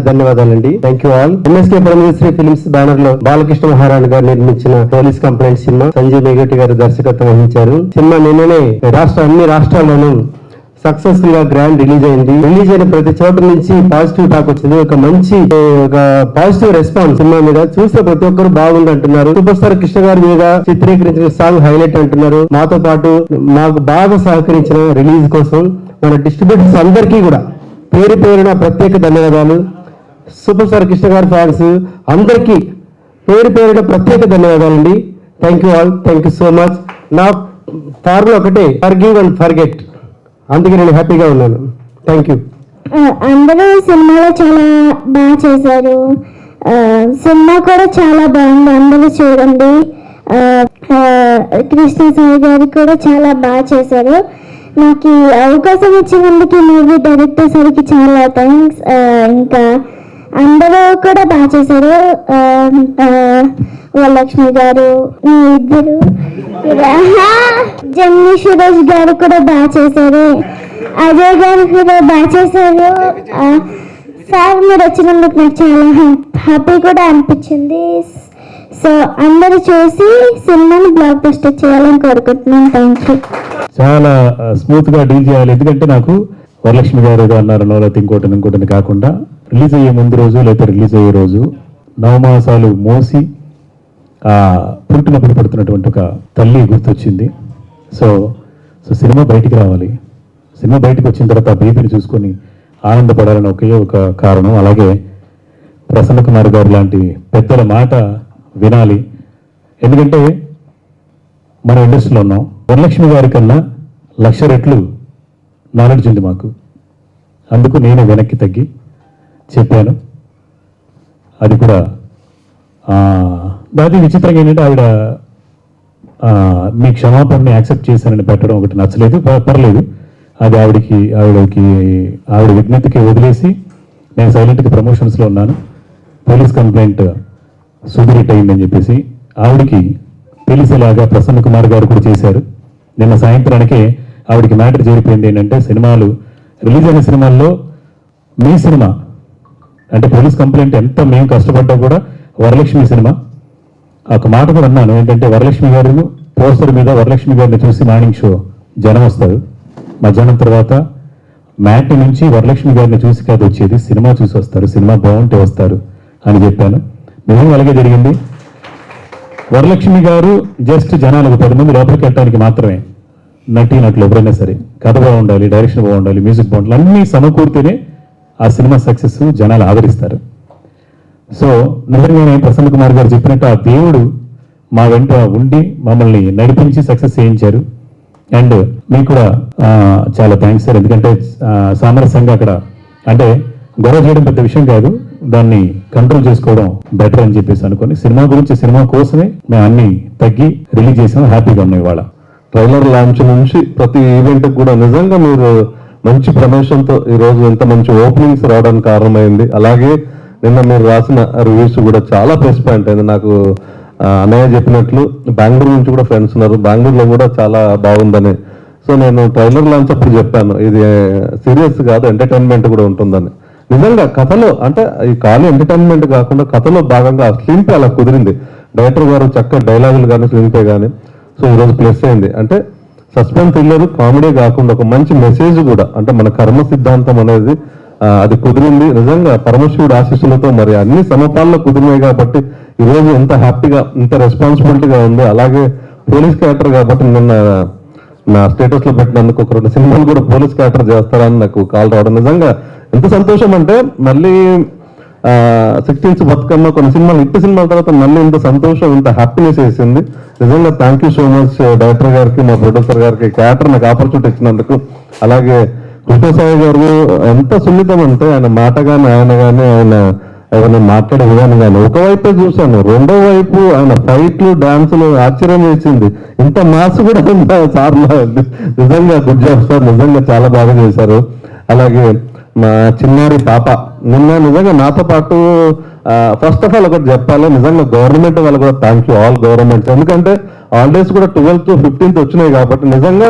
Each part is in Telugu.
ధన్యవాదాలండి. Thank you all. MSK Parameswari films banner లో బాలకృష్ణ మహారాణ్ గారు నిర్మించిన police complaint cinema Sanjay Meghati garu దర్శకత్వం వహించారు. సినిమా నిన్ననే అన్ని రాష్ట్రాల్లోనూ సక్సెస్ఫుల్ గా గ్రాండ్ రిలీజ్ అయింది. రిలీజ్ అయిన ప్రతి చోట నుంచి పాజిటివ్ టాక్ వచ్చింది. ఒక పాజిటివ్ రెస్పాన్స్ సినిమా మీద చూస్తే ప్రతి ఒక్కరు బాగుంది అంటున్నారు. సూపర్ స్టార్ కృష్ణ గారి మీద చిత్రీకరించిన సాంగ్ హైలైట్ అంటున్నారు. మాతో పాటు మాకు బాగా సహకరించిన రిలీజ్ కోసం మన డిస్ట్రిబ్యూటర్స్ అందరికీ కూడా పేరు పేరున ప్రత్యేక ధన్యవాదాలు. సూపర్ స్టార్ కృష్ణ గారి ఫ్యాన్స్ అందరికీ పేరు పేరున ప్రత్యేక ధన్యవాదాలండి. Thank you all. Thank you so much. నా ఫార్ములా ఒకటే, ఫర్గివ్ అండ్ ఫర్గెట్. అందుకే నేను హ్యాపీగా ఉన్నాను. Thank you. అందరూ సినిమాలో చాలా బాగా చేశారు. సినిమా కూడా చాలా బాగుంది, అందరూ చూడండి. కృష్ణ సాయి గారు కూడా చాలా బాగా చేశారు. నాకు అవకాశం ఇచ్చినందుకు మూవీ డైరెక్టర్ సార్కి చాలా థ్యాంక్స్. ఇంకా అందరూ కూడా బాగా చేశారు. వరలక్ష్మి గారు, ఇద్దరు, జమ్మి సురేష్ గారు కూడా బాగా చేశారు. అజయ్ గారు కూడా బాగా చేశారు. సార్ మీరు వచ్చినందుకు నాకు చాలా హ్యాపీ కూడా అనిపించింది. సో అందరూ చూసి సినిమాని బ్లాక్ బస్టర్ చేయాలని కోరుకుంటున్నాను. Thank you. చాలా స్మూత్ గా డీల్ చేయాలి. ఎందుకంటే నాకు వరలక్ష్మి గారు ఏదో అన్నారనో లేకపోతే ఇంకోటిని కాకుండా రిలీజ్ అయ్యే ముందు రోజు లేకపోతే రిలీజ్ అయ్యే రోజు 9 మాసాలు మోసి పుట్టినప్పుడు పడుతున్నటువంటి ఒక తల్లి గుర్తొచ్చింది. సో సినిమా బయటికి రావాలి. సినిమా బయటకు వచ్చిన తర్వాత ఆ బేబీని చూసుకొని ఆనందపడాలని ఒకే ఒక కారణం. అలాగే ప్రసన్న కుమార్ గారు లాంటి పెద్దల మాట వినాలి. ఎందుకంటే మన ఇండస్ట్రీలో ఉన్నాం. వరలక్ష్మి గారి కన్నా 1,00,000 రెట్లు నాలెడ్జ్ ఉంది మాకు. అందుకు నేను వెనక్కి తగ్గి చెప్పాను. అది కూడా దాని విచిత్రంగా ఏంటంటే ఆవిడ మీ క్షమాపణని యాక్సెప్ట్ చేశానని పెట్టడం ఒకటి నచ్చలేదు. పర్లేదు, అది ఆవిడ విజ్ఞతకి వదిలేసి నేను సైలెంట్గా ప్రమోషన్స్లో ఉన్నాను. పోలీస్ కంప్లైంట్ సూపర్ అయిందని చెప్పేసి ఆవిడకి తెలిసేలాగా ప్రసన్న కుమార్ గారు కూడా చేశారు. నిన్న సాయంత్రానికే ఆవిడకి మ్యాటర్ చేరిపోయింది. ఏంటంటే సినిమాలు రిలీజ్ అయిన సినిమాల్లో మీ సినిమా అంటే పోలీస్ కంప్లైంట్ ఎంత మేము కష్టపడ్డా కూడా వరలక్ష్మి సినిమా ఒక మాట కూడా అన్నాను. ఏంటంటే వరలక్ష్మి గారు పోస్టర్ మీద వరలక్ష్మి గారిని చూసి మార్నింగ్ షో జనం వస్తారు, మధ్యాహ్నం తర్వాత మ్యాట్ నుంచి వరలక్ష్మి గారిని చూసి కాదు వచ్చేది, సినిమా చూసి వస్తారు, సినిమా బాగుంటే వస్తారు అని చెప్పాను. మేము అలాగే జరిగింది. వరలక్ష్మి గారు జస్ట్ జనాలకు 10 మంది లోపలికి వెళ్ళడానికి మాత్రమే నటులు ఎవరైనా సరే కథ బాగుండాలి, డైరెక్షన్ బాగుండాలి, మ్యూజిక్ బాగుండాలి, అన్నీ సమకూర్తేనే ఆ సినిమా సక్సెస్ జనాలు ఆదరిస్తారు. సో నిజంగానే ప్రసన్న కుమార్ గారు చెప్పినట్టు ఆ దేవుడు మా వెంట ఉండి మమ్మల్ని నడిపించి సక్సెస్ చేయించారు. అండ్ మీకు కూడా చాలా థ్యాంక్స్ సార్. ఎందుకంటే సామరస్యంగా అక్కడ అంటే గొడవ చేయడం పెద్ద విషయం కాదు, దాన్ని కంట్రోల్ చేసుకోవడం బెటర్ అని చెప్పేసి అనుకుని సినిమా గురించి సినిమా కోసమే మేము అన్ని తగ్గి రిలీజ్ చేసాం. హ్యాపీగా ఉన్నాం. ఇవాళ ట్రైలర్ లాంచ్ నుంచి ప్రతి ఈవెంట్ కూడా నిజంగా మీరు మంచి ప్రమోషన్తో ఈరోజు ఎంత మంచి ఓపెనింగ్స్ రావడానికి కారణమైంది. అలాగే నిన్న మీరు రాసిన రివ్యూస్ కూడా చాలా ప్లస్ పాయింట్ అయింది. నాకు అన్నయ్య చెప్పినట్లు బెంగళూరు నుంచి కూడా ఫ్రెండ్స్ ఉన్నారు, బెంగళూరులో కూడా చాలా బాగుందని. సో నేను ట్రైలర్ లాంచ్ అప్పుడు చెప్పాను ఇది సీరియస్ కాదు, ఎంటర్టైన్మెంట్ కూడా ఉంటుందని. నిజంగా కథలో అంటే ఈ ఖాళీ ఎంటర్టైన్మెంట్ కాకుండా కథలో భాగంగా స్క్రీన్ ప్లే అలా కుదిరింది. డైరెక్టర్ గారు చక్కగా డైలాగులు కానీ స్క్రీన్ ప్లే కానీ. సో ఈరోజు ప్లస్ అయింది. అంటే సస్పెన్స్ థ్రిల్లర్ కామెడీ కాకుండా ఒక మంచి మెసేజ్ కూడా అంటే మన కర్మ సిద్ధాంతం అనేది అది కుదిరింది. నిజంగా పరమశివుడు ఆశీస్సులతో మరి అన్ని సమపాల్లో కుదిరినాయి కాబట్టి ఈరోజు ఎంత హ్యాపీగా ఇంత రెస్పాన్సిబిలిటీగా ఉంది. అలాగే పోలీస్ క్యారెక్టర్ కాబట్టి నిన్న నా స్టేటస్ లో పెట్టినందుకు ఒక 2 సినిమాలు కూడా పోలీస్ క్యారెక్టర్ చేస్తారని నాకు కాల్ రావడం నిజంగా ఎంత సంతోషం అంటే మళ్ళీ 16th బతుకమ్మ కొన్ని సినిమాలు హిట్ సినిమాల తర్వాత మళ్ళీ ఇంత సంతోషం ఇంత హ్యాపీనెస్ వేసింది. నిజంగా thank you so much director గారికి, మా ప్రొడ్యూసర్ గారికి, క్యారెక్టర్ నాకు ఆపర్చునిటీ ఇచ్చినందుకు. అలాగే కృష్ణసాయి గారు ఎంత సున్నితం అంటే ఆయన మాట కానీ ఆయన ఎవరైనా మాట్లాడే విధానం కానీ ఒకవైపే చూశాను, రెండో వైపు ఆయన ఫైట్లు డాన్సులు ఆశ్చర్యం వేసింది. ఇంత మాస్ కూడా సార్ నిజంగా గుడ్ జాబ్ సార్, నిజంగా చాలా బాగా చేశారు. అలాగే మా చిన్నారి పాప నిజంగా నాతో పాటు ఫస్ట్ ఆఫ్ ఆల్ ఒకటి చెప్పాలి, నిజంగా గవర్నమెంట్ వాళ్ళు కూడా థ్యాంక్ యూ ఆల్ గవర్నమెంట్. ఎందుకంటే హాలిడేస్ కూడా 12th 15th వచ్చినాయి కాబట్టి నిజంగా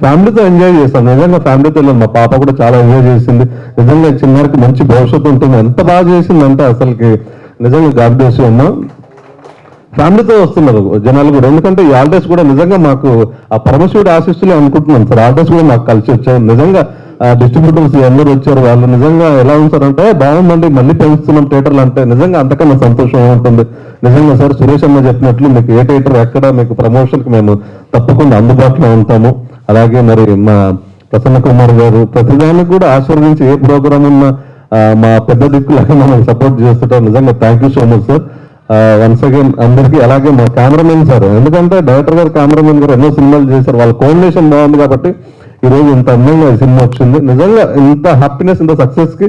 ఫ్యామిలీతో ఎంజాయ్ చేస్తాం. నిజంగా ఫ్యామిలీతో వెళ్ళాను. మా పాప కూడా చాలా ఎంజాయ్ చేసింది. నిజంగా చిన్నారికి మంచి భవిష్యత్తు ఉంటుంది. ఎంత బాగా చేసిందంటే అసలుకి నిజంగా గాడ్ బ్లెస్ యు అమ్మా. ఫ్యామిలీతో వస్తున్నారు జనాలు కూడా. ఎందుకంటే ఈ హాలిడేస్ కూడా నిజంగా మాకు ఆ పరమశివుడి ఆశిస్తులే అనుకుంటున్నాం సార్. హాలిడేస్ కూడా మాకు కలిసి వచ్చాయి. నిజంగా డిస్ట్రిబ్యూటర్స్ అందరూ వచ్చారు. వాళ్ళు నిజంగా ఎలా ఉంటారంటే బాగుందండి మళ్ళీ పెంచుతున్నాం థియేటర్లు అంటే నిజంగా అంతకన్నా సంతోషం ఉంటుంది. నిజంగా సార్ సురేష్ అన్న చెప్పినట్లు మీకు ఏ థియేటర్ ఎక్కడ మీకు ప్రమోషన్కి మేము తప్పకుండా అందుబాటులో ఉంటాము. అలాగే మరి మా ప్రసన్న కుమార్ గారు ప్రతిదానికి కూడా ఆశీర్వదించి ఏ ప్రోగ్రామ్ ఉన్నా మా పెద్ద దిక్కులాగా మనం సపోర్ట్ చేస్తుంటారు. నిజంగా thank you so much sir once again అందరికీ. అలాగే మా కెమెరామెన్ సార్, ఎందుకంటే డైరెక్టర్ గారు కెమెరామెన్ గారు ఎన్నో సినిమాలు చేశారు. వాళ్ళ కాంబినేషన్ బాగుంది కాబట్టి ఈ రోజు ఇంత అందంగా ఈ సినిమా వచ్చింది. నిజంగా ఇంత హ్యాపీనెస్ ఇంత సక్సెస్ కి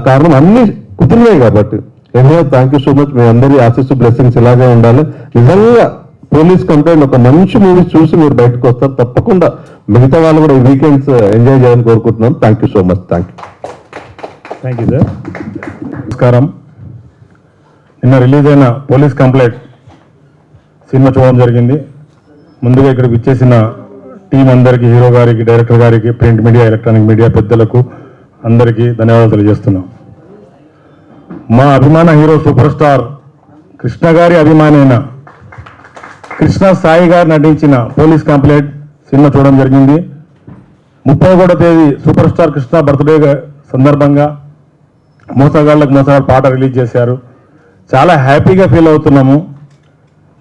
కారణం అన్ని కుదిరినాయి కాబట్టి. ఎన్నో థ్యాంక్ యూ సో మచ్. మీ అందరి ఆశీస్సు బ్లెస్సింగ్స్ ఇలాగే ఉండాలి. నిజంగా పోలీస్ కంప్లైంట్ ఒక మంచి మూవీ చూసి మీరు బయటకు వస్తారు. తప్పకుండా మిగతా వాళ్ళు కూడా ఈ వీకెండ్స్ ఎంజాయ్ చేయాలని కోరుకుంటున్నాం. Thank you so much. Thank thank you sir. నమస్కారం. నిన్న రిలీజ్ అయిన పోలీస్ కంప్లైంట్ సినిమా చూడడం జరిగింది. ముందుగా ఇక్కడ విచ్చేసిన టీం అందరికీ, హీరో గారికి, డైరెక్టర్ గారికి, ప్రింట్ మీడియా, ఎలక్ట్రానిక్ మీడియా పెద్దలకు అందరికీ ధన్యవాదాలు తెలియజేస్తున్నాం. మా అభిమాన హీరో సూపర్ స్టార్ కృష్ణ గారి అభిమాని అయిన కృష్ణ సాయి గారు నటించిన పోలీస్ కంప్లైంట్ సినిమా చూడడం జరిగింది. 31వ తేదీ సూపర్ స్టార్ కృష్ణ బర్త్డే సందర్భంగా మోసగాళ్ళకు మోసగాళ్ళ పాట రిలీజ్ చేశారు. చాలా హ్యాపీగా ఫీల్ అవుతున్నాము.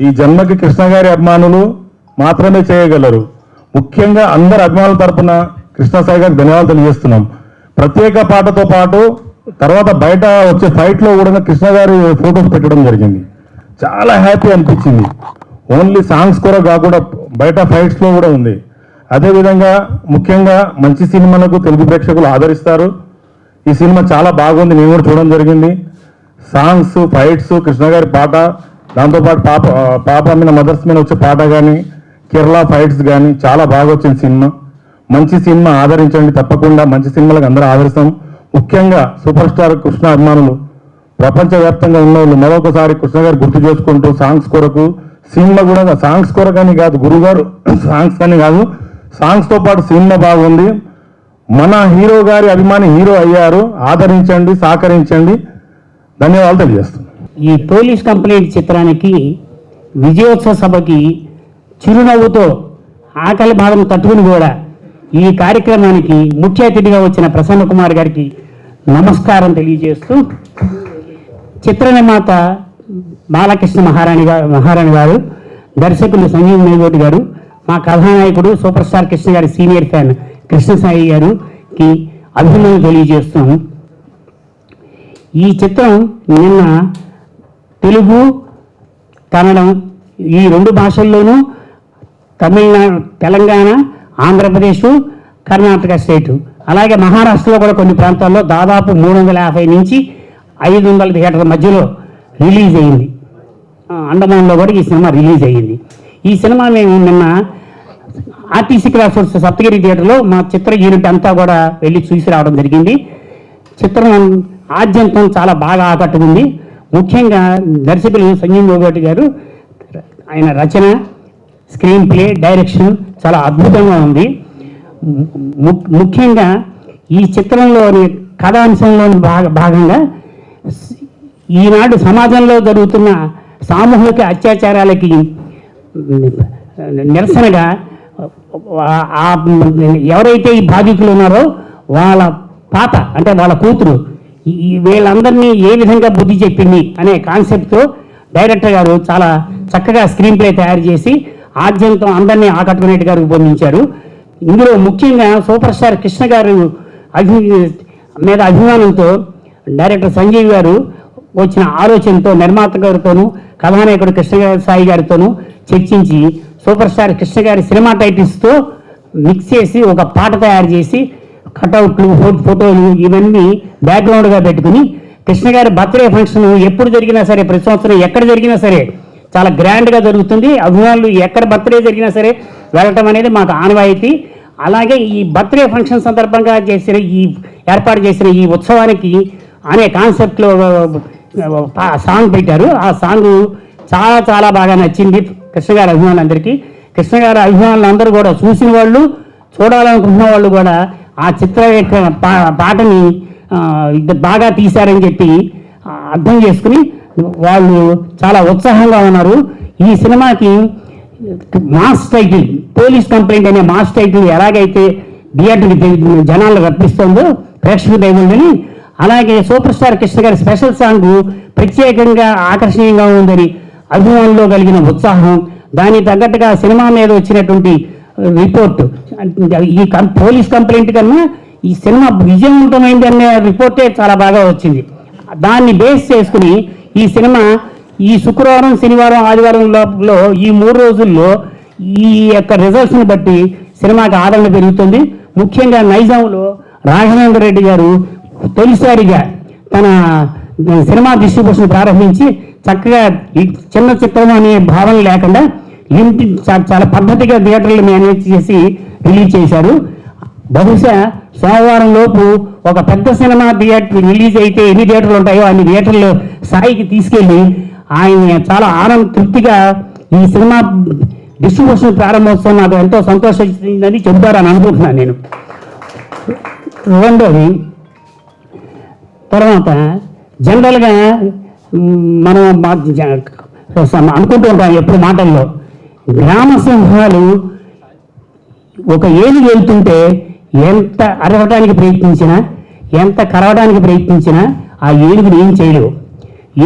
ఈ జన్మకి కృష్ణ గారి అభిమానులు మాత్రమే చేయగలరు. ముఖ్యంగా అందరి అభిమానుల తరపున కృష్ణ సాయి గారికి ధన్యవాదాలు తెలియజేస్తున్నాం. ప్రత్యేక పాటతో పాటు తర్వాత బయట వచ్చే ఫైట్లో కూడా కృష్ణ గారి ఫొటోస్ పెట్టడం జరిగింది. చాలా హ్యాపీ అనిపించింది. ఓన్లీ సాంగ్స్ కూడా కాకుండా బయట ఫైట్స్లో కూడా ఉంది. అదేవిధంగా ముఖ్యంగా మంచి సినిమాలకు తెలుగు ప్రేక్షకులు ఆదరిస్తారు. ఈ సినిమా చాలా బాగుంది. నేను కూడా చూడడం జరిగింది. సాంగ్స్, ఫైట్స్, కృష్ణ గారి పాట, దాంతోపాటు పాప మీద మదర్స్ మీద వచ్చే పాట కానీ, కేరళ ఫైట్స్ కానీ చాలా బాగా వచ్చింది సినిమా. మంచి సినిమా, ఆదరించండి. తప్పకుండా మంచి సినిమాలకు అందరూ ఆదరిస్తాం. ముఖ్యంగా సూపర్ స్టార్ కృష్ణ అభిమానులు ప్రపంచవ్యాప్తంగా ఉన్న వాళ్ళు మరొకసారి కృష్ణ గారు గుర్తు చేసుకుంటూ సాంగ్స్ కొరకు, సినిమా కూడా సాంగ్స్ కొరకని కాదు, గురుగారు సాంగ్స్ కానీ కాదు, సాంగ్స్తో పాటు సినిమా బాగుంది. మన హీరో గారి అభిమాని హీరో అయ్యారు. ఆదరించండి, సహకరించండి. ధన్యవాదాలు తెలియజేస్తున్నాను. ఈ పోలీస్ కంప్లైంట్ చిత్రానికి విజయోత్సవ సభకి చిరునవ్వుతో ఆకలి బాధను తట్టుకుని కూడా ఈ కార్యక్రమానికి ముఖ్య అతిథిగా వచ్చిన ప్రసన్న కుమార్ గారికి నమస్కారం తెలియజేస్తూ, చిత్ర నిర్మాత బాలకృష్ణ మహారాణి గారు, దర్శకులు సంజీవ్ మేగోటి గారు, మా కథానాయకుడు సూపర్ స్టార్ కృష్ణ గారి సీనియర్ ఫ్యాన్ కృష్ణ సాయి గారికి అభినందనలు తెలియజేస్తాం. ఈ చిత్రం నిన్న తెలుగు, కన్నడం ఈ 2 భాషల్లోనూ తమిళనాడు, తెలంగాణ, ఆంధ్రప్రదేశ్, కర్ణాటక స్టేటు, అలాగే మహారాష్ట్రలో కూడా కొన్ని ప్రాంతాల్లో దాదాపు 350 నుంచి 500 థియేటర్ల మధ్యలో రిలీజ్ అయింది. అండమాన్లో కూడా ఈ సినిమా రిలీజ్ అయ్యింది. ఈ సినిమా మేము నిన్న ఆర్టీసీ క్రాస్ రోడ్స్ సప్తగిరి థియేటర్లో మా చిత్ర యూనిట్ అంతా కూడా వెళ్ళి చూసి రావడం జరిగింది. చిత్రం ఆద్యంతం చాలా బాగా ఆకట్టుకుంది. ముఖ్యంగా దర్శకులు సంజీవ్ మేగోటి గారు, ఆయన రచన, స్క్రీన్ ప్లే, డైరెక్షన్ చాలా అద్భుతంగా ఉంది. ముఖ్యంగా ఈ చిత్రంలోని కథాంశంలోని భాగంగా ఈనాడు సమాజంలో జరుగుతున్న సామూహిక అత్యాచారాలకి నిరసనగా ఎవరైతే ఈ బాధితులు ఉన్నారో వాళ్ళ పాప, అంటే వాళ్ళ కూతురు, వీళ్ళందరినీ ఏ విధంగా బుద్ధి చెప్పింది అనే కాన్సెప్ట్తో డైరెక్టర్ గారు చాలా చక్కగా స్క్రీన్ ప్లే తయారు చేసి ఆద్యంతం అందరినీ ఆకట్టుకునేట్టుగా రూపొందించారు. ఇందులో ముఖ్యంగా సూపర్ స్టార్ కృష్ణ గారు మీద అభిమానంతో డైరెక్టర్ సంజీవ్ గారు వచ్చిన ఆలోచనతో నిర్మాత గారితోనూ కథానాయకుడు కృష్ణ సాయి గారితోనూ చర్చించి సూపర్ స్టార్ కృష్ణ గారి సినిమా టైటిల్స్తో మిక్స్ చేసి ఒక పాట తయారు చేసి కటౌట్లు, ఫోటోలు ఇవన్నీ బ్యాక్గ్రౌండ్గా పెట్టుకుని కృష్ణ గారి బర్త్డే ఫంక్షన్ ఎప్పుడు జరిగినా సరే, ప్రతి సంవత్సరం ఎక్కడ జరిగినా సరే చాలా గ్రాండ్గా జరుగుతుంది. అభిమానులు ఎక్కడ బర్త్డే జరిగినా సరే వెళ్ళటం అనేది మాకు ఆనవాయితీ. అలాగే ఈ బర్త్డే ఫంక్షన్ సందర్భంగా ఏర్పాటు చేసిన ఈ ఉత్సవానికి అనే కాన్సెప్ట్లో సాంగ్ పెట్టారు. ఆ సాంగ్ చాలా చాలా బాగా నచ్చింది కృష్ణ గారి అభిమానులందరికీ. కృష్ణ గారి అభిమానులందరూ కూడా చూసిన వాళ్ళు, చూడాలనుకుంటున్న వాళ్ళు కూడా ఆ చిత్ర యొక్క పాటని బాగా తీశారని చెప్పి అర్థం చేసుకుని వాళ్ళు చాలా ఉత్సాహంగా ఉన్నారు. ఈ సినిమాకి మాస్ టైటిల్ పోలీస్ కంప్లైంట్ అనే మాస్ టైటిల్ ఎలాగైతే థియేటర్కి జనాలు రప్పిస్తుందో ప్రేక్షక దైవంలోని, అలాగే సూపర్ స్టార్ కృష్ణ గారి స్పెషల్ సాంగ్ ప్రత్యేకంగా ఆకర్షణీయంగా ఉందని అభిమానుల్లో కలిగిన ఉత్సాహం, దానికి తగ్గట్టుగా సినిమా మీద వచ్చినటువంటి రిపోర్ట్, ఈ పోలీస్ కంప్లైంట్ కన్నా ఈ సినిమా విజయవంతమైంది అనే రిపోర్టే చాలా బాగా వచ్చింది. దాన్ని బేస్ చేసుకుని ఈ సినిమా ఈ శుక్రవారం, శనివారం, ఆదివారం లోపల ఈ 3 రోజుల్లో ఈ యొక్క రిజల్ట్స్ని బట్టి సినిమాకి ఆదరణ పెరుగుతుంది. ముఖ్యంగా నైజాంలో రాఘవేంద్ర రెడ్డి గారు తొలిసారిగా తన సినిమా డిస్ట్రిబ్యూషన్ ప్రారంభించి చక్కగా ఈ చిన్న చిత్రం అనే భావన లేకుండా చాలా పద్ధతిగా థియేటర్లు మేనేజ్ చేసి రిలీజ్ చేశారు. బహుశా సోమవారం లోపు ఒక పెద్ద సినిమా థియేటర్ రిలీజ్ అయితే ఎన్ని థియేటర్లు ఉంటాయో అన్ని థియేటర్లు స్థాయికి తీసుకెళ్ళి ఆయన చాలా తృప్తిగా ఈ సినిమా డిస్ట్రిబ్యూషన్ ప్రారంభోత్సవం నాకు ఎంతో సంతోషించిందని చెబుతారని అనుకుంటున్నాను నేను. రెండోది, తర్వాత జనరల్గా మనం అనుకుంటూ ఉంటాం ఎప్పుడు మాటల్లో, గ్రామ సింహాలు ఒక ఏనుగు వెళ్తుంటే ఎంత అరవడానికి ప్రయత్నించినా, ఎంత కరవడానికి ప్రయత్నించినా ఆ ఏనుగుని ఏం చేయలేవు.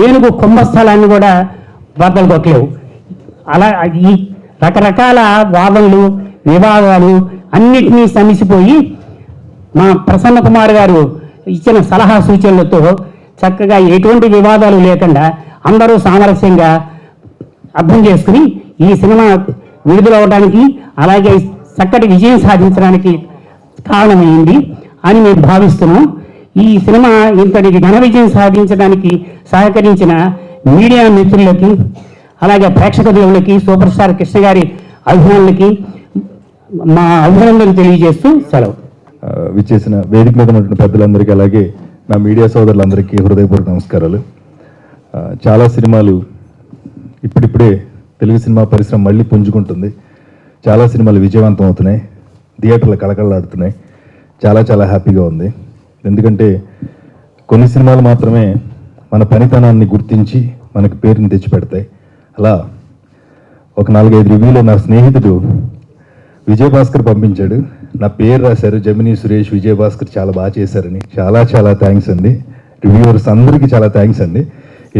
ఏనుగు కుంభస్థలాన్ని కూడా బద్దలు కొట్టలేవు. అలా ఈ రకరకాల వాదనలు, వివాదాలు అన్నిటినీ సమిసిపోయి మా ప్రసన్న కుమార్ గారు ఇచ్చిన సలహా సూచనలతో చక్కగా ఎటువంటి వివాదాలు లేకుండా అందరూ సామరస్యంగా అర్థం చేసుకుని ఈ సినిమా విడుదలవడానికి, అలాగే చక్కటి విజయం సాధించడానికి కారణమైంది అని మేము భావిస్తున్నాం. ఈ సినిమా ఇంతటి ఘన విజయం సాధించడానికి సహకరించిన మీడియా మిత్రులకి, అలాగే ప్రేక్షక దేవులకి, సూపర్ స్టార్ కృష్ణ గారి అభిమానులకి మా అభినందనలు తెలియజేస్తూ సెలవు. విచ్చేసిన వేదిక మీద ఉన్నటువంటి పెద్దలందరికీ, అలాగే నా మీడియా సోదరులందరికీ హృదయపూర్వక నమస్కారాలు. చాలా సినిమాలు ఇప్పుడిప్పుడే తెలుగు సినిమా పరిశ్రమ మళ్ళీ పుంజుకుంటుంది. చాలా సినిమాలు విజయవంతం అవుతున్నాయి, థియేటర్లు కళకళలాడుతున్నాయి. చాలా చాలా హ్యాపీగా ఉంది. ఎందుకంటే కొన్ని సినిమాలు మాత్రమే మన పనితనాన్ని గుర్తించి మనకి పేరుని తెచ్చిపెడతాయి. అలా ఒక 4-5 రివ్యూలో నా స్నేహితుడు విజయభాస్కర్ పంపించాడు. నా పేరు రాశారు, జమినీ సురేష్, విజయభాస్కర్ చాలా బాగా చేశారని. చాలా చాలా థ్యాంక్స్ అండి. రివ్యూవర్స్ అందరికీ చాలా థ్యాంక్స్ అండి.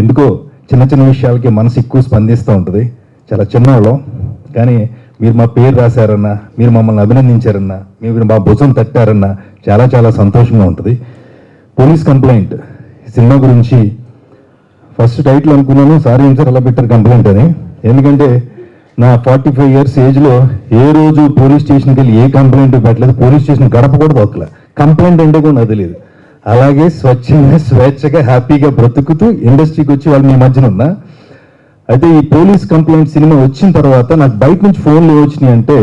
ఎందుకో చిన్న చిన్న విషయాలకి మనసు ఎక్కువ స్పందిస్తూ ఉంటుంది. చాలా చిన్నవాళ్ళం, కానీ మీరు మా పేరు రాశారన్నా, మీరు మమ్మల్ని అభినందించారన్నా, మీరు మా భుజం తట్టారన్నా చాలా చాలా సంతోషంగా ఉంటుంది. పోలీస్ కంప్లైంట్ సినిమా గురించి ఫస్ట్ టైటిల్ అనుకున్నాను, సారీ సార్ అలా పెట్టారు కంప్లైంట్ అని. ఎందుకంటే నా 45 ఇయర్స్ ఏజ్లో ఏ రోజు పోలీస్ స్టేషన్కి వెళ్ళి ఏ కంప్లైంట్ పెట్టలేదు. పోలీస్ స్టేషన్ గడప కూడా దొక్కలే. కంప్లైంట్ అంటే కూడా నాకు తెలియదు. అలాగే స్వచ్ఛంగా స్వేచ్ఛగా హ్యాపీగా బ్రతుకుతూ ఇండస్ట్రీకి వచ్చి వాళ్ళు మీ మధ్యన ఉన్నా. అయితే ఈ పోలీస్ కంప్లైంట్ సినిమా వచ్చిన తర్వాత నాకు బయట నుంచి ఫోన్లు వచ్చినాయి. అంటే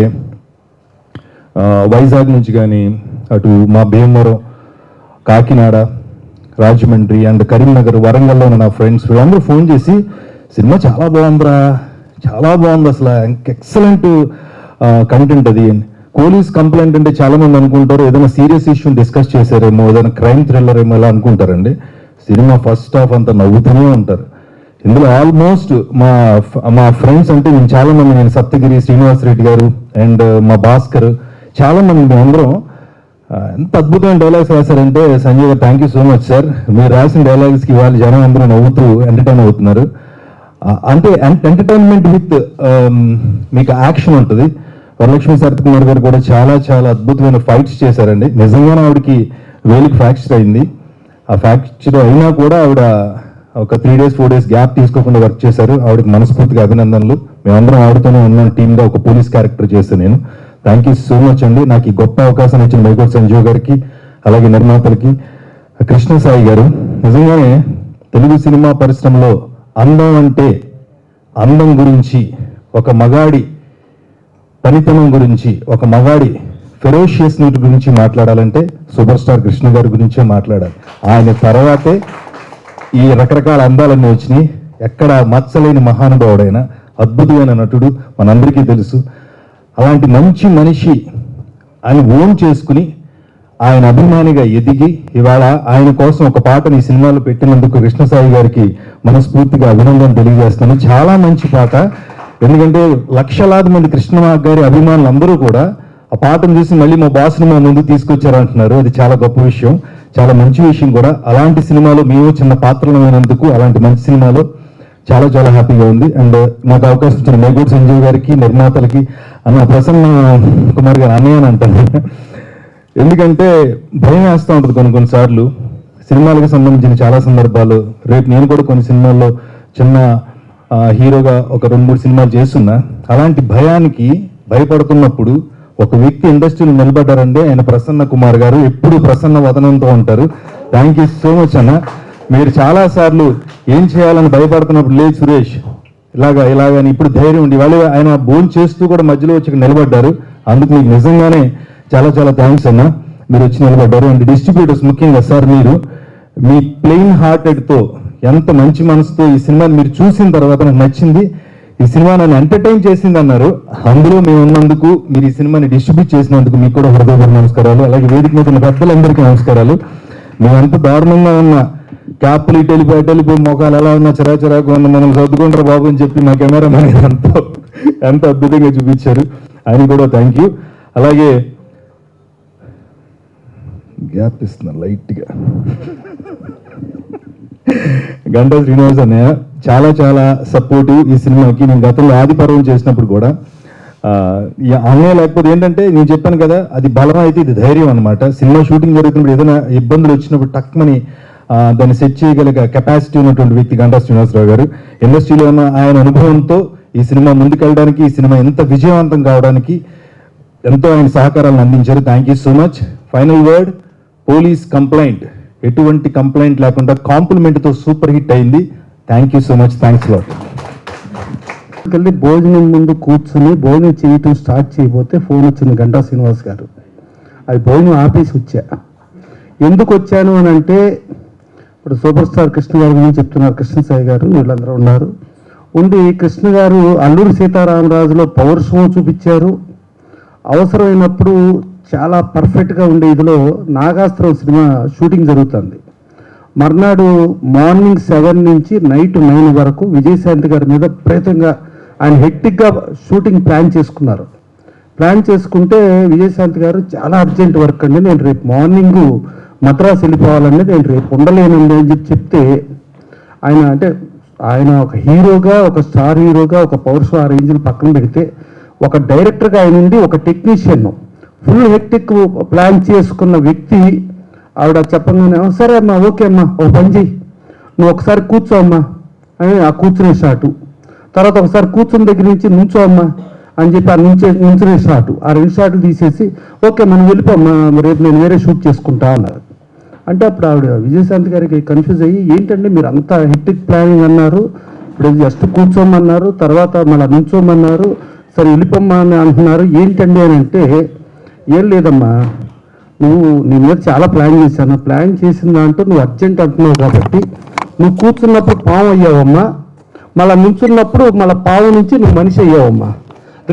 వైజాగ్ నుంచి కానీ, అటు మా భీమవరం, కాకినాడ, రాజమండ్రి అండ్ కరీంనగర్, వరంగల్లో ఉన్న నా ఫ్రెండ్స్ వీళ్ళందరూ ఫోన్ చేసి సినిమా చాలా బాగుందిరా, చాలా బాగుంది, అసలు ఎక్సలెంట్ కంటెంట్ అది. పోలీస్ కంప్లైంట్ అంటే చాలా మంది అనుకుంటారు ఏదైనా సీరియస్ ఇష్యూని డిస్కస్ చేశారేమో, ఏదైనా క్రైమ్ థ్రిల్లర్ ఏమో ఇలా అనుకుంటారండి. సినిమా ఫస్ట్ హాఫ్ అంతా నవ్వుతూనే ఉంటారు. ఇందులో ఆల్మోస్ట్ మా ఫ్రెండ్స్ అంటే నేను చాలా మంది, నేను సప్తగిరి శ్రీనివాస్ రెడ్డి గారు అండ్ మా భాస్కర్, చాలా మంది మేమందరం ఎంత అద్భుతమైన డైలాగ్స్ రాశారంటే, సంజయ్ గారు thank you so much sir. మీరు రాసిన డైలాగ్స్కి వాళ్ళు జనం అందరూ నవ్వుతూ ఎంటర్టైన్ అవుతున్నారు. అంటే ఎంటర్టైన్మెంట్ విత్ మీకు యాక్షన్ ఉంటుంది. వరలక్ష్మి సరత్కుమార్ గారు కూడా చాలా చాలా అద్భుతమైన ఫైట్స్ చేశారండి. నిజంగానే ఆవిడకి వేలికి ఫ్రాక్చర్ అయింది. ఆ ఫ్రాక్చర్ అయినా కూడా ఆవిడ ఒక 3 days 4 days గ్యాప్ తీసుకోకుండా వర్క్ చేశారు. ఆవిడకి మనస్ఫూర్తిగా అభినందనలు. మేమందరం ఆవిడతోనే ఉన్న టీమ్గా ఒక పోలీస్ క్యారెక్టర్ చేశాను నేను. థ్యాంక్ యూ సో మచ్ అండి. నాకు ఈ గొప్ప అవకాశం ఇచ్చిన మైకోటి సంజీవ్ గారికి, అలాగే నిర్మాతలకి, కృష్ణ సాయి గారు. నిజంగానే తెలుగు సినిమా పరిశ్రమలో అందం అంటే, అందం గురించి, ఒక మగాడి పనితనం గురించి, ఒక మగాడి ఫెరోషియస్నెస్ గురించి మాట్లాడాలంటే సూపర్ స్టార్ కృష్ణ గారి గురించే మాట్లాడాలి. ఆయన తర్వాతే ఈ రకరకాల అందాలన్నీ వచ్చినాయి. ఎక్కడ మచ్చలేని మహానుభావుడైన అద్భుతమైన నటుడు, మనందరికీ తెలుసు. అలాంటి మంచి మనిషి ఆయన ఓన్ చేసుకుని ఆయన అభిమానిగా ఎదిగి ఇవాళ ఆయన కోసం ఒక పాటని ఈ సినిమాలో పెట్టినందుకు కృష్ణసాయి గారికి మనస్ఫూర్తిగా అభినందన తెలియజేస్తాను. చాలా మంచి పాట. ఎందుకంటే లక్షలాది మంది కృష్ణ గారి అభిమానులు అందరూ కూడా ఆ పాటను చూసి మళ్ళీ మా బాస్ని మా ముందు తీసుకొచ్చారంటున్నారు. అది చాలా గొప్ప విషయం, చాలా మంచి విషయం కూడా. అలాంటి సినిమాలో మేము చిన్న పాత్రలమైనందుకు అలాంటి మంచి సినిమాలో చాలా చాలా హ్యాపీగా ఉంది. అండ్ నాకు అవకాశం ఇచ్చిన మేగూడి సంజయ్ గారికి, నిర్మాతలకి, అన్న ప్రసన్న కుమార్ గారు అన్నయ్య అని అంటాను. ఎందుకంటే భయం వేస్తూ ఉంటుంది కొన్నిసార్లు సినిమాలకు సంబంధించిన చాలా సందర్భాలు. రేపు నేను కూడా కొన్ని సినిమాల్లో చిన్న హీరోగా ఒక 2-3 సినిమాలు చేస్తున్నా. అలాంటి భయానికి భయపడుతున్నప్పుడు ఒక వ్యక్తి ఇండస్ట్రీలో నిలబడ్డారంటే ఆయన ప్రసన్న కుమార్ గారు. ఎప్పుడు ప్రసన్న వదనంతో ఉంటారు. థ్యాంక్ యూ సో మచ్ అన్న. మీరు చాలాసార్లు ఏం చేయాలని భయపడుతున్నప్పుడు లేదు సురేష్ ఇలాగని ఇప్పుడు ధైర్యం ఉండి వాళ్ళు ఆయన భోజనం చేస్తూ కూడా మధ్యలో వచ్చి ఇక్కడ నిలబడ్డారు. అందుకు మీకు నిజంగానే చాలా చాలా థ్యాంక్స్ అన్న, మీరు వచ్చి నిలబడ్డారు. అండ్ డిస్ట్రిబ్యూటర్స్ ముఖ్యంగా సార్, మీరు మీ ప్లెయిన్ హార్టెడ్తో ఎంత మంచి మనసుతో ఈ సినిమాని మీరు చూసిన తర్వాత నాకు నచ్చింది. ఈ సినిమా నన్ను ఎంటర్టైన్ చేసింది అన్నారు. అందులో మేము ఉన్నందుకు, మీరు ఈ సినిమాని డిస్ట్రిబ్యూట్ చేసినందుకు మీకు కూడా హృదయపూర్వక నమస్కారాలు. అలాగే వేదిక మీద ఉన్న పెద్దలందరికీ నమస్కారాలు. మేము ఎంత దారుణంగా ఉన్న క్యాప్లు ఇటు వెళ్ళిపోయి మొఖాలు ఎలా ఉన్నా చిరాకు ఉన్న మనం సర్దుకుంటారు బాబు అని చెప్పి మా కెమెరా మ్యాన్ ఎంత అద్భుతంగా చూపించారు. ఆయన కూడా థ్యాంక్ యూ. అలాగే గ్యాప్ ఇస్తున్నా లైట్గా. గంటా శ్రీనివాస్ అన్నయ్య చాలా చాలా సపోర్టివ్ ఈ సినిమాకి. నేను గతంలో ఆదిపర్వం చేసినప్పుడు కూడా అన్నయ్య లేకపోతే ఏంటంటే నేను చెప్పాను కదా, అది బలం అయితే ఇది ధైర్యం అనమాట. సినిమా షూటింగ్ జరుగుతున్నప్పుడు ఏదైనా ఇబ్బందులు వచ్చినప్పుడు టక్మని దాన్ని సెట్ చేయగలిగ కెపాసిటీ ఉన్నటువంటి వ్యక్తి గంటా శ్రీనివాసరావు గారు. ఇండస్ట్రీలో ఉన్న ఆయన అనుభవంతో ఈ సినిమా ముందుకెళ్ళడానికి, ఈ సినిమా ఎంత విజయవంతం కావడానికి ఎంతో ఆయన సహకారాలను అందించారు. Thank you so much. Final word, police complaint ఎటువంటి కంప్లైంట్ లేకుండా కాంప్లిమెంట్తో సూపర్ హిట్ అయింది. Thank you so much. Thanks lot. వెళ్ళి భోజనం ముందు కూర్చుని భోజనం చేయటం స్టార్ట్ చేయబోతే ఫోన్ వచ్చింది గంటా శ్రీనివాస్ గారు. అది భోజనం ఆపేసి వచ్చా. ఎందుకు వచ్చాను అని అంటే, ఇప్పుడు సూపర్ స్టార్ కృష్ణ గారి గురించి చెప్తున్నారు, కృష్ణసాయి గారు వీళ్ళందరూ ఉన్నారు. ఉండి కృష్ణ గారు అల్లూరి సీతారామరాజులో పౌరుషం చూపించారు. అవసరమైనప్పుడు చాలా పర్ఫెక్ట్గా ఉండే ఇదిలో నాగాస్త్రం సినిమా షూటింగ్ జరుగుతుంది. మర్నాడు మార్నింగ్ 7 నుంచి నైట్ 9 వరకు విజయశాంతి గారి మీద విపరీతంగా ఆయన హెక్టిక్గా షూటింగ్ ప్లాన్ చేసుకున్నారు. ప్లాన్ చేసుకుంటే విజయశాంతి గారు చాలా అర్జెంట్ వర్క్ అండి, నేను రేపు మార్నింగ్ మద్రాసు వెళ్ళిపోవాలండి, నేను రేపు ఉండలేనండి అని చెప్తే ఆయన అంటే ఆయన ఒక హీరోగా, ఒక స్టార్ హీరోగా, ఒక పౌరుష ఆ రేంజ్ని పక్కన పెడితే ఒక డైరెక్టర్గా ఆయన ఉండి ఒక టెక్నీషియన్ ఫుల్ హెక్టిక్ ప్లాన్ చేసుకున్న వ్యక్తి ఆవిడ చెప్పగానే సరే అమ్మా, ఓకే అమ్మా, ఒక పని చెయ్యి, నువ్వు ఒకసారి కూర్చో అమ్మా అని ఆ కూర్చునే షాటు, తర్వాత ఒకసారి కూర్చుని దగ్గర నుంచి నుంచో అమ్మా అని చెప్పి ఆ నుంచునే షాటు, ఆ 2 షాట్లు తీసేసి ఓకే మనం వెళ్ళిపోమ్మా, రేపు నేను వేరే షూట్ చేసుకుంటా అన్నారు. అంటే అప్పుడు ఆవిడ విజయశాంతి గారికి కన్ఫ్యూజ్ అయ్యి, ఏంటంటే మీరు అంతా హెక్టిక్ ప్లానింగ్ అన్నారు, ఇప్పుడు జస్ట్ కూర్చోమన్నారు, తర్వాత మళ్ళీ నుంచోమన్నారు, సరే వెళ్ళిపోమ్మా అని అంటున్నారు, ఏంటండి అని అంటే, ఏం లేదమ్మా, నువ్వు నీ మీద చాలా ప్లాన్ చేశాను, ప్లాన్ చేసిన దాంట్లో నువ్వు అర్జెంట్ అంటున్నావు కాబట్టి నువ్వు కూర్చున్నప్పుడు పాము అయ్యావమ్మా, మళ్ళీ నుంచున్నప్పుడు మళ్ళీ పాము నుంచి నువ్వు మనిషి అయ్యావమ్మా,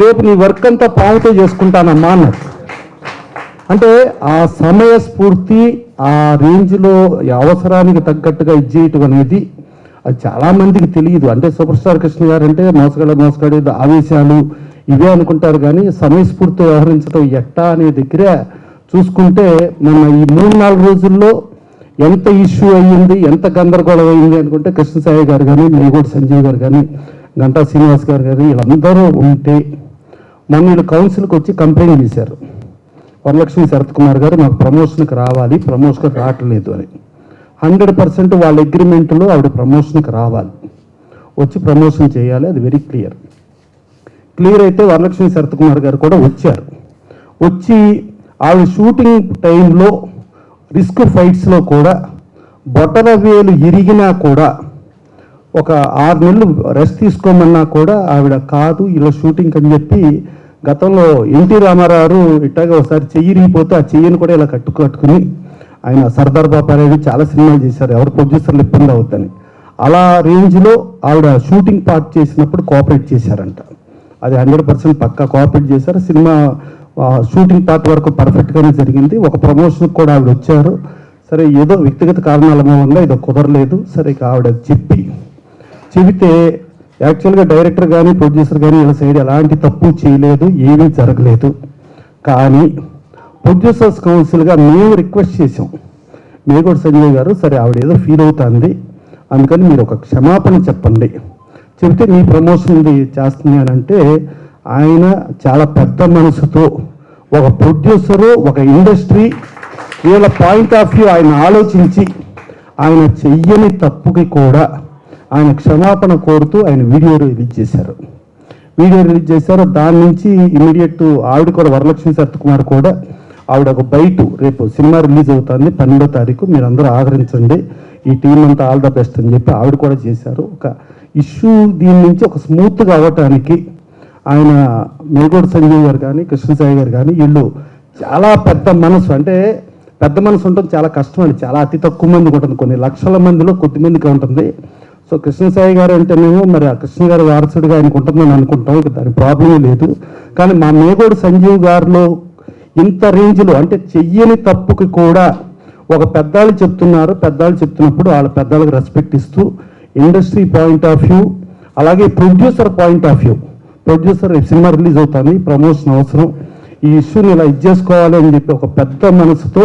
రేపు నీ వర్క్ అంతా పాముతో చేసుకుంటానమ్మా అన్నారు. అంటే ఆ సమయస్ఫూర్తి, ఆ రేంజ్లో అవసరానికి తగ్గట్టుగా ఇచ్చేయటం అనేది అది చాలామందికి తెలియదు. అంటే సూపర్ స్టార్ కృష్ణ గారు అంటే మోసగాడే ఆవేశాలు ఇవే అనుకుంటారు, కానీ సమయస్ఫూర్తితో వ్యవహరించడం ఎట్టా అనే దగ్గర చూసుకుంటే మన ఈ 3-4 రోజుల్లో ఎంత ఇష్యూ అయ్యింది, ఎంత గందరగోళం అయ్యింది అనుకుంటే కృష్ణసాయి గారు కానీ, మేగూడి సంజయ్ గారు కానీ, గంటా శ్రీనివాస్ గారు కానీ వీళ్ళందరూ ఉంటే మొన్న వీళ్ళు కౌన్సిల్కి వచ్చి కంప్లైంట్ చేశారు. వరలక్ష్మి శరత్ కుమార్ గారు మాకు ప్రమోషన్కి రావాలి, ప్రమోషన్కి రావట్లేదు అని. 100% వాళ్ళ అగ్రిమెంట్లో ఆవిడ ప్రమోషన్కి రావాలి, వచ్చి ప్రమోషన్ చేయాలి, అది వెరీ క్లియర్ అయితే వరలక్ష్మి శరత్ కుమార్ గారు కూడా వచ్చారు. వచ్చి ఆవిడ షూటింగ్ టైంలో రిస్క్ ఫైట్స్లో కూడా బొటన వేలు ఇరిగినా కూడా ఒక 6 నెలలు రెస్ట్ తీసుకోమన్నా కూడా ఆవిడ కాదు ఇలా షూటింగ్ అని చెప్పి, గతంలో ఎన్టీ రామారావు ఇట్టాగా ఒకసారి చెయ్యి ఇరిగిపోతే ఆ చెయ్యిని కూడా ఇలా కట్టుకుని ఆయన సర్దార్ బాబు అనేది చాలా సినిమాలు చేశారు, ఎవరు ప్రొడ్యూసర్లు ఇబ్బంది అవుతాని, అలా రేంజ్లో ఆవిడ షూటింగ్ పార్ట్ చేసినప్పుడు కోఆపరేట్ చేశారంట. అది 100% పక్కా కోఆపరేట్ చేశారు. సినిమా షూటింగ్ పార్ట్ వరకు పర్ఫెక్ట్గానే జరిగింది. ఒక ప్రమోషన్కి కూడా ఆవిడ వచ్చారు. సరే ఏదో వ్యక్తిగత కారణాల వల్ల ఇది కుదరలేదు. సరే ఇక ఆవిడ చెబితే యాక్చువల్గా డైరెక్టర్ కానీ ప్రొడ్యూసర్ కానీ వీళ్ళ సైడ్ ఎలాంటి తప్పు చేయలేదు, ఏమీ జరగలేదు. కానీ ప్రొడ్యూసర్స్ కౌన్సిల్గా మేము రిక్వెస్ట్ చేసాం, మేగోడు సంజయ్ గారు సరే ఆవిడ ఏదో ఫీల్ అవుతుంది, అందుకని మీరు ఒక క్షమాపణ చెప్పండి, చెబితే మీ ప్రమోషన్ చేస్తుంది అని అంటే ఆయన చాలా పెద్ద మనసుతో ఒక ప్రొడ్యూసరు ఒక ఇండస్ట్రీ వీళ్ళ పాయింట్ ఆఫ్ వ్యూ ఆయన ఆలోచించి ఆయన చెయ్యని తప్పుకి కూడా ఆయన క్షమాపణ కోరుతూ ఆయన వీడియో రిలీజ్ చేశారు. దాని నుంచి ఇమీడియట్ ఆవిడ కూడా వరలక్ష్మి సత్యకుమార్ కూడా ఆవిడ ఒక బయట రేపు సినిమా రిలీజ్ అవుతుంది 12వ తారీఖు, మీరు అందరూ ఆదరించండి, ఈ టీం అంతా ఆల్ ద బెస్ట్ అని చెప్పి ఆవిడ కూడా చేశారు. ఒక ఇష్యూ దీని నుంచి ఒక స్మూత్గా అవ్వటానికి ఆయన మేగోడు సంజయ్ గారు కానీ కృష్ణసాయి గారు కానీ వీళ్ళు చాలా పెద్ద మనసు, అంటే పెద్ద మనసు ఉంటుంది చాలా కష్టం అండి, చాలా అతి తక్కువ మందికి ఉంటుంది, కొన్ని లక్షల మందిలో కొద్ది మందికి ఉంటుంది. సో కృష్ణసాయి గారు అంటేనేమో మరి ఆ కృష్ణ గారి వారసుడిగా ఆయనకు ఉంటుందని అనుకుంటాం, ఇక దాని ప్రాబ్లమే లేదు. కానీ మా మేగోడు సంజీవ్ గారిలో ఇంత రేంజ్లో అంటే చెయ్యని తప్పుకి కూడా ఒక పెద్దాళ్ళు చెప్తున్నప్పుడు వాళ్ళ పెద్దలకు రెస్పెక్ట్ ఇస్తూ ఇండస్ట్రీ పాయింట్ ఆఫ్ వ్యూ అలాగే producer point of view, producer cinema release అవుతుంది, ప్రమోషన్ అవసరం, ఈ ఇష్యూని ఇలా ఇచ్చేసుకోవాలి అని చెప్పి ఒక పెద్ద మనసుతో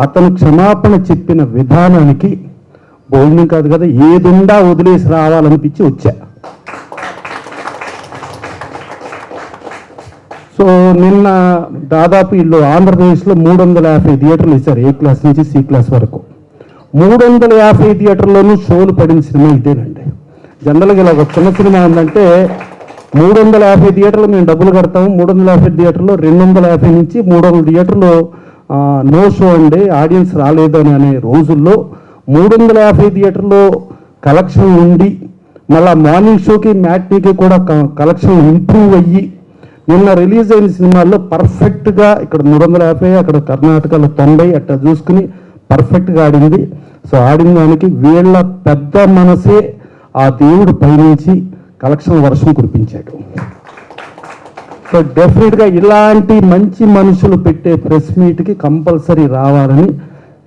అతను క్షమాపణ చెప్పిన విధానానికి భోజనం కాదు కదా ఏదుండా వదిలేసి రావాలనిపించి వచ్చా. సో నిన్న దాదాపు వీళ్ళు ఆంధ్రప్రదేశ్లో 350 థియేటర్లు ఇచ్చారు, ఏ క్లాస్ నుంచి సి క్లాస్ వరకు. 350 థియేటర్లోనూ షోలు పడిన సినిమా ఇదేనండి. జనరల్గా ఇలా ఒక చిన్న సినిమా ఉందంటే 350 థియేటర్లు మేము డబ్బులు కడతాము, 350 థియేటర్లో 250 నుంచి 300 థియేటర్లు నో షో అండి, ఆడియన్స్ రాలేదు అని అనే రోజుల్లో 350 థియేటర్లో కలెక్షన్ ఉండి మళ్ళీ మార్నింగ్ షోకి మ్యాట్నీకి కూడా కలెక్షన్ ఇంప్రూవ్ అయ్యి నిన్న రిలీజ్ అయిన సినిమాల్లో పర్ఫెక్ట్గా ఇక్కడ 350 అక్కడ కర్ణాటకలో 90 అట్లా చూసుకుని పర్ఫెక్ట్గా ఆడింది. సో ఆడిన దానికి వీళ్ళ పెద్ద మనసే ఆ దేవుడు పైనుంచి కలెక్షన్ వర్షం కురిపించాడు. సో డెఫినెట్గా ఇలాంటి మంచి మనుషులు పెట్టే ప్రెస్ మీట్కి కంపల్సరీ రావాలని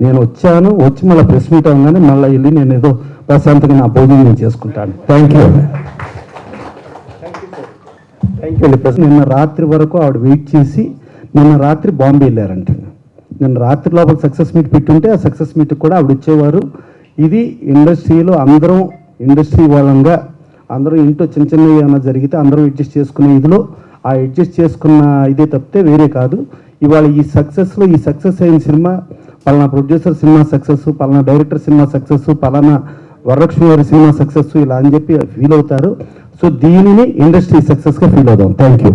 నేను వచ్చి మళ్ళీ ప్రెస్ మీట్ అవగానే మళ్ళీ వెళ్ళి నేను ఏదో ప్రశాంతంగా నా భోజనం నేను చేసుకుంటాను. థ్యాంక్ యూ అండి. నిన్న రాత్రి వరకు ఆవిడ వెయిట్ చేసి నిన్న రాత్రి బాంబే వెళ్ళారంట. నిన్న రాత్రి లోపల సక్సెస్ మీట్ పెట్టుంటే ఆ సక్సెస్ మీట్కి కూడా ఆవిడ వచ్చేవారు. ఇది ఇండస్ట్రీలో అందరం ఇండస్ట్రీ వాళ్ళంగా అందరూ ఇంట్లో చిన్న చిన్న ఏమైనా జరిగితే అందరూ అడ్జస్ట్ చేసుకునే ఇదిలో ఆ అడ్జస్ట్ చేసుకున్న ఇదే తప్పితే వేరే కాదు. ఇవాళ ఈ సక్సెస్ అయిన సినిమా పలానా ప్రొడ్యూసర్ సినిమా సక్సెస్, పలానా డైరెక్టర్ సినిమా సక్సెస్, పలానా వరలక్ష్మి గారి సినిమా సక్సెస్ ఇలా అని చెప్పి ఫీల్ అవుతారు. సో దీనిని ఇండస్ట్రీ సక్సెస్గా ఫీల్ అవుదాం. Thank you.